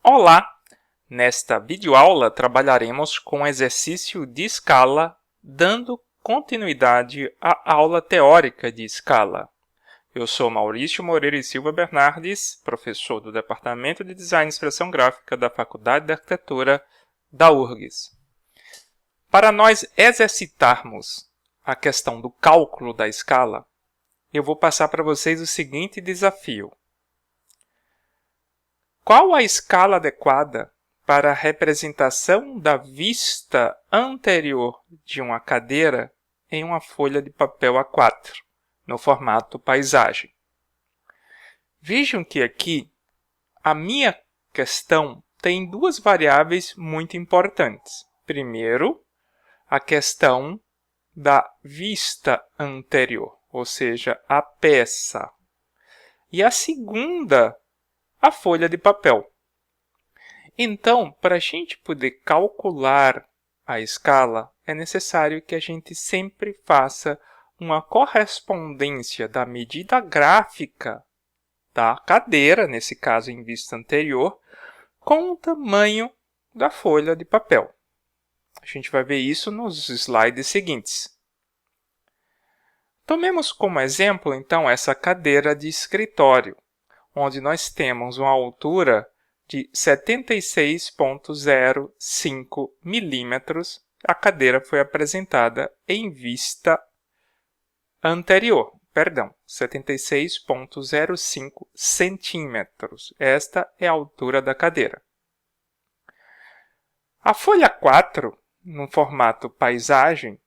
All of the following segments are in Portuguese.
Olá! Nesta videoaula trabalharemos com o exercício de escala, dando continuidade à aula teórica de escala. Eu sou Maurício Moreira e Silva Bernardes, professor do Departamento de Design e Expressão Gráfica da Faculdade de Arquitetura da URGS. Para nós exercitarmos a questão do cálculo da escala, eu vou passar para vocês o seguinte desafio. Qual a escala adequada para a representação da vista anterior de uma cadeira em uma folha de papel A4, no formato paisagem? Vejam que aqui a minha questão tem duas variáveis muito importantes. Primeiro, a questão da vista anterior, ou seja, a peça. E a segunda, a folha de papel. Então, para a gente poder calcular a escala, é necessário que a gente sempre faça uma correspondência da medida gráfica da cadeira, nesse caso em vista anterior, com o tamanho da folha de papel. A gente vai ver isso nos slides seguintes. Tomemos como exemplo, então, essa cadeira de escritório, onde nós temos uma altura de 76,05 milímetros. A cadeira foi apresentada em vista anterior, 76,05 centímetros. Esta é a altura da cadeira. A folha 4, no formato paisagem,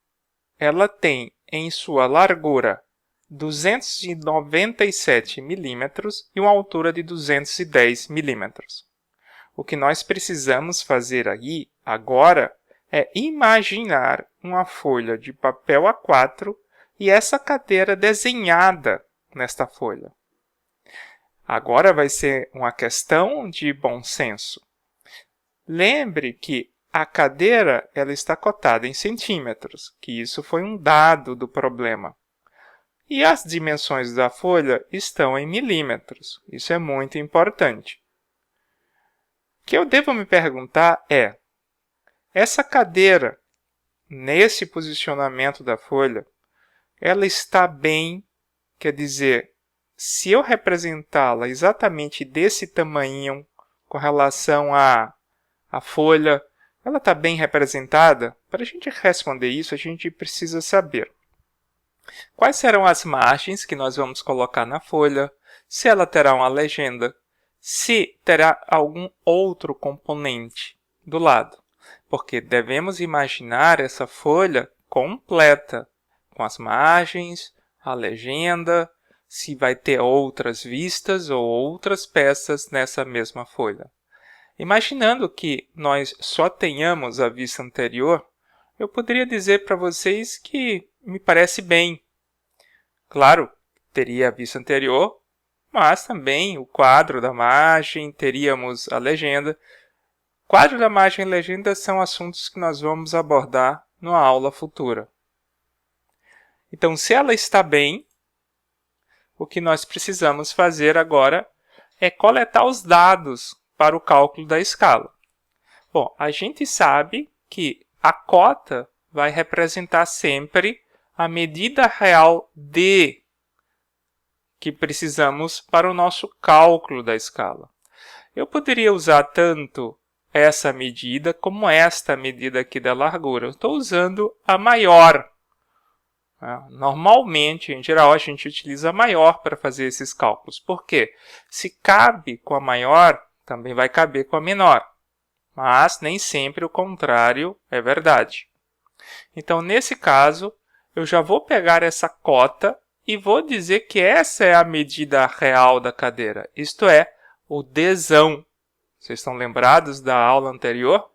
ela tem em sua largura 297 milímetros e uma altura de 210 milímetros. O que nós precisamos fazer aí, agora, é imaginar uma folha de papel A4 e essa cadeira desenhada nesta folha. Agora vai ser uma questão de bom senso. Lembre que a cadeira ela está cotada em centímetros, que isso foi um dado do problema. E as dimensões da folha estão em milímetros. Isso é muito importante. O que eu devo me perguntar é, essa cadeira, nesse posicionamento da folha, ela está bem, quer dizer, se eu representá-la exatamente desse tamanho com relação à folha, ela está bem representada? Para a gente responder isso, a gente precisa saber quais serão as margens que nós vamos colocar na folha, se ela terá uma legenda, se terá algum outro componente do lado, porque devemos imaginar essa folha completa, com as margens, a legenda, se vai ter outras vistas ou outras peças nessa mesma folha. Imaginando que nós só tenhamos a vista anterior, eu poderia dizer para vocês que me parece bem. Claro, teria a vista anterior, mas também o quadro da margem, teríamos a legenda. Quadro da margem e legenda são assuntos que nós vamos abordar numa aula futura. Então, se ela está bem, o que nós precisamos fazer agora é coletar os dados para o cálculo da escala. Bom, a gente sabe que a cota vai representar sempre a medida real D que precisamos para o nosso cálculo da escala. Eu poderia usar tanto essa medida como esta medida aqui da largura. Eu estou usando a maior. Normalmente, em geral, a gente utiliza a maior para fazer esses cálculos. Por quê? Se cabe com a maior, também vai caber com a menor. Mas nem sempre o contrário é verdade. Então, nesse caso, eu já vou pegar essa cota e vou dizer que essa é a medida real da cadeira. Isto é, o Dzão. Vocês estão lembrados da aula anterior?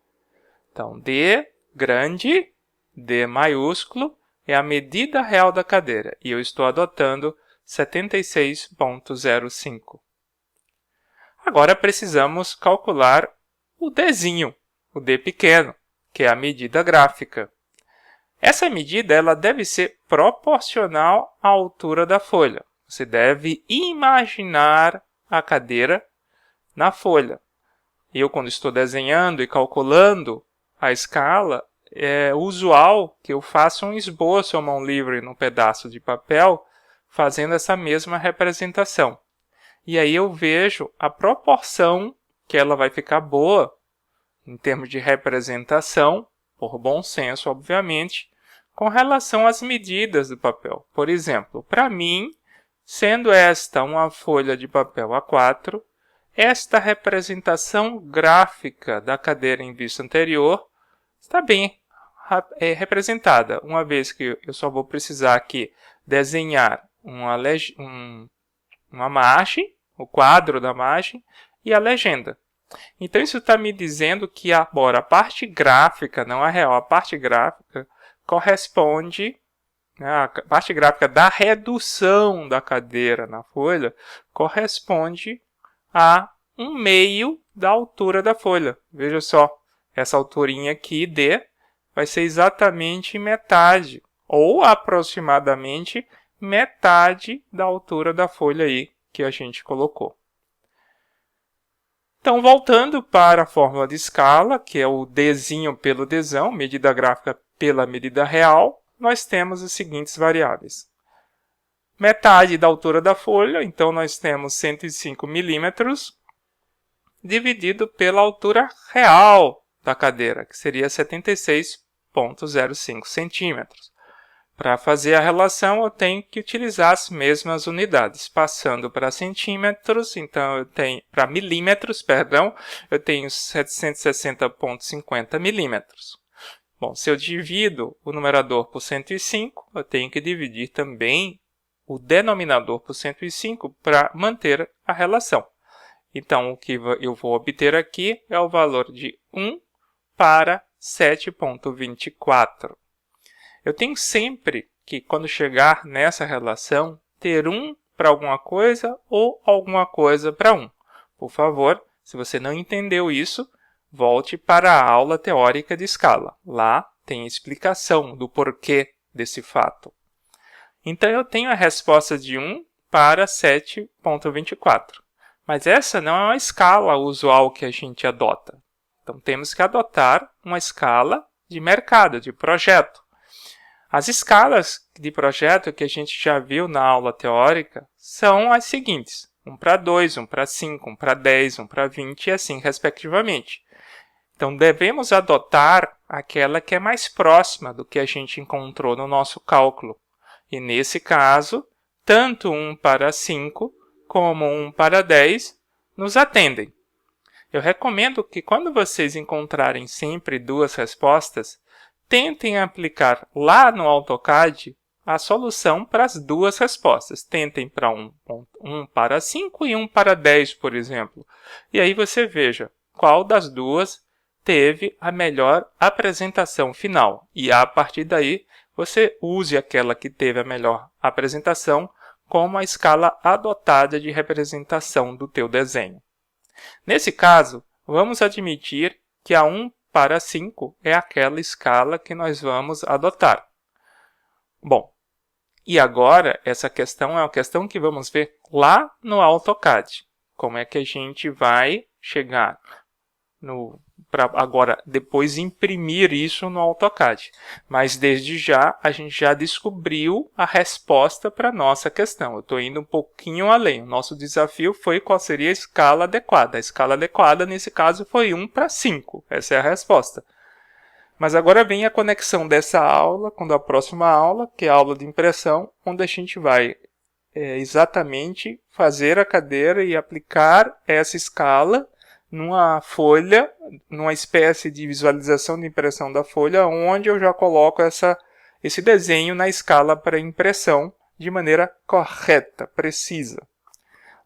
Então, D grande, D maiúsculo, é a medida real da cadeira. E eu estou adotando 76,05. Agora precisamos calcular o Dzinho, o D pequeno, que é a medida gráfica. Essa medida ela deve ser proporcional à altura da folha. Você deve imaginar a cadeira na folha. Eu, quando estou desenhando e calculando a escala, é usual que eu faça um esboço à mão livre num pedaço de papel, fazendo essa mesma representação. E aí eu vejo a proporção que ela vai ficar boa, em termos de representação, por bom senso, obviamente, com relação às medidas do papel. Por exemplo, para mim, sendo esta uma folha de papel A4, esta representação gráfica da cadeira em vista anterior está bem representada, uma vez que eu só vou precisar aqui desenhar uma margem, o quadro da margem e a legenda. Então isso está me dizendo que agora a parte gráfica, não a real, a parte gráfica corresponde, né, a parte gráfica da redução da cadeira na folha corresponde a 1/2 da altura da folha. Veja só, essa alturinha aqui, D, vai ser exatamente metade, ou aproximadamente metade da altura da folha aí que a gente colocou. Então, voltando para a fórmula de escala, que é o Dzinho pelo Dzão, medida gráfica pela medida real, nós temos as seguintes variáveis. Metade da altura da folha, então nós temos 105 milímetros, dividido pela altura real da cadeira, que seria 76,05 centímetros. Para fazer a relação, eu tenho que utilizar as mesmas unidades. Passando para centímetros, então eu tenho para milímetros, perdão, eu tenho 760,50 milímetros. Bom, se eu divido o numerador por 105, eu tenho que dividir também o denominador por 105 para manter a relação. Então, o que eu vou obter aqui é o valor de 1 para 7,24. Eu tenho sempre que, quando chegar nessa relação, ter 1 para alguma coisa ou alguma coisa para 1. Por favor, se você não entendeu isso, volte para a aula teórica de escala. Lá tem explicação do porquê desse fato. Então, eu tenho a resposta de 1 para 7,24. Mas essa não é uma escala usual que a gente adota. Então, temos que adotar uma escala de mercado, de projeto. As escalas de projeto que a gente já viu na aula teórica são as seguintes: 1 para 2, 1 para 5, 1 para 10, 1 para 20 e assim respectivamente. Então, devemos adotar aquela que é mais próxima do que a gente encontrou no nosso cálculo. E nesse caso, tanto 1 para 5 como 1 para 10 nos atendem. Eu recomendo que quando vocês encontrarem sempre duas respostas, tentem aplicar lá no AutoCAD a solução para as duas respostas. Tentem para 1 para 5 e 1 para 10, por exemplo. E aí você veja qual das duas teve a melhor apresentação final. E a partir daí, você use aquela que teve a melhor apresentação como a escala adotada de representação do teu desenho. Nesse caso, vamos admitir que a 1 para 5 é aquela escala que nós vamos adotar. Bom, e agora essa questão é uma questão que vamos ver lá no AutoCAD. Como é que a gente vai chegar para agora depois imprimir isso no AutoCAD. Mas desde já a gente já descobriu a resposta para a nossa questão. Eu estou indo um pouquinho além. O nosso desafio foi qual seria a escala adequada. A escala adequada nesse caso foi 1 para 5. Essa é a resposta. Mas agora vem a conexão dessa aula com a próxima aula, que é a aula de impressão, onde a gente vai exatamente fazer a cadeira e aplicar essa escala numa folha, numa espécie de visualização de impressão da folha, onde eu já coloco esse desenho na escala para impressão de maneira correta, precisa.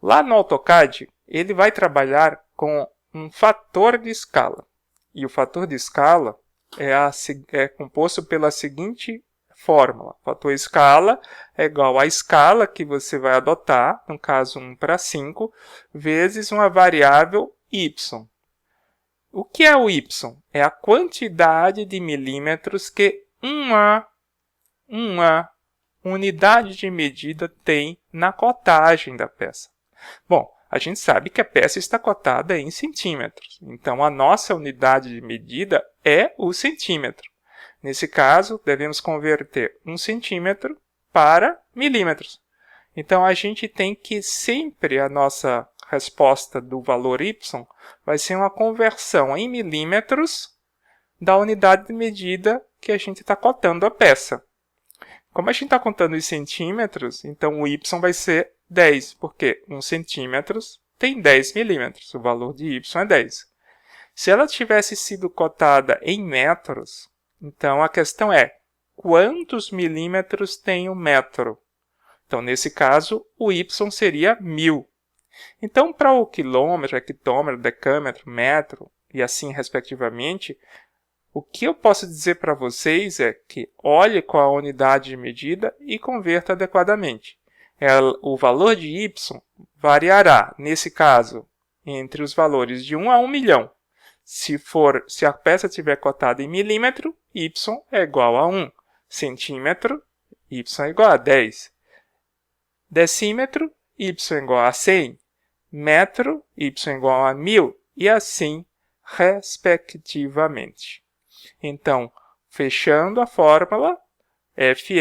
Lá no AutoCAD, ele vai trabalhar com um fator de escala. E o fator de escala é composto pela seguinte fórmula. O fator escala é igual à escala que você vai adotar, no caso 1 para 5, vezes uma variável y. O que é o y? É a quantidade de milímetros que uma unidade de medida tem na cotagem da peça. Bom, a gente sabe que a peça está cotada em centímetros. Então, a nossa unidade de medida é o centímetro. Nesse caso, devemos converter 1 centímetro para milímetros. Então, a gente tem que sempre a nossa resposta do valor y vai ser uma conversão em milímetros da unidade de medida que a gente está cotando a peça. Como a gente está contando em centímetros, então o y vai ser 10, porque 1 centímetro tem 10 milímetros, o valor de y é 10. Se ela tivesse sido cotada em metros, então a questão é, quantos milímetros tem um metro? Então, nesse caso, o y seria 1000. Então, para o quilômetro, hectômetro, decâmetro, metro e assim respectivamente, o que eu posso dizer para vocês é que olhe qual a unidade de medida e converta adequadamente. O valor de y variará, nesse caso, entre os valores de 1 a 1 milhão. Se a peça estiver cotada em milímetro, y é igual a 1. Centímetro, y é igual a 10. Decímetro, y é igual a 100. Metro, y é igual a 1000. E assim, respectivamente. Então, fechando a fórmula, Fe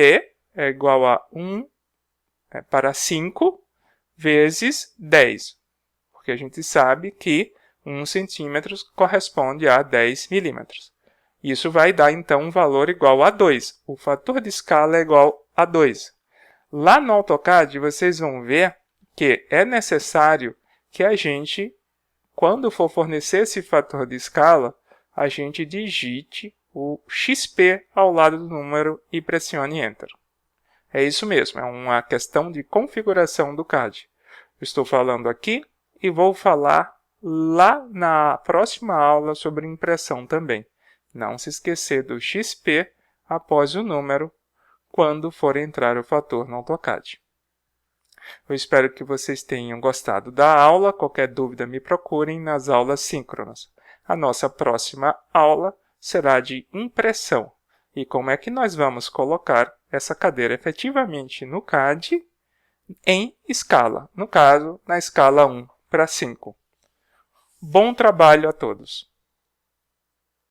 é igual a 1 para 5 vezes 10. Porque a gente sabe que 1 centímetro corresponde a 10 milímetros. Isso vai dar, então, um valor igual a 2. O fator de escala é igual a 2. Lá no AutoCAD, vocês vão ver que é necessário que a gente, quando for fornecer esse fator de escala, a gente digite o XP ao lado do número e pressione Enter. É isso mesmo, é uma questão de configuração do CAD. Eu estou falando aqui e vou falar lá na próxima aula sobre impressão também. Não se esquecer do XP após o número quando for entrar o fator no AutoCAD. Eu espero que vocês tenham gostado da aula. Qualquer dúvida me procurem nas aulas síncronas. A nossa próxima aula será de impressão e como é que nós vamos colocar essa cadeira efetivamente no CAD em escala, no caso, na escala 1 para 5. Bom trabalho a todos!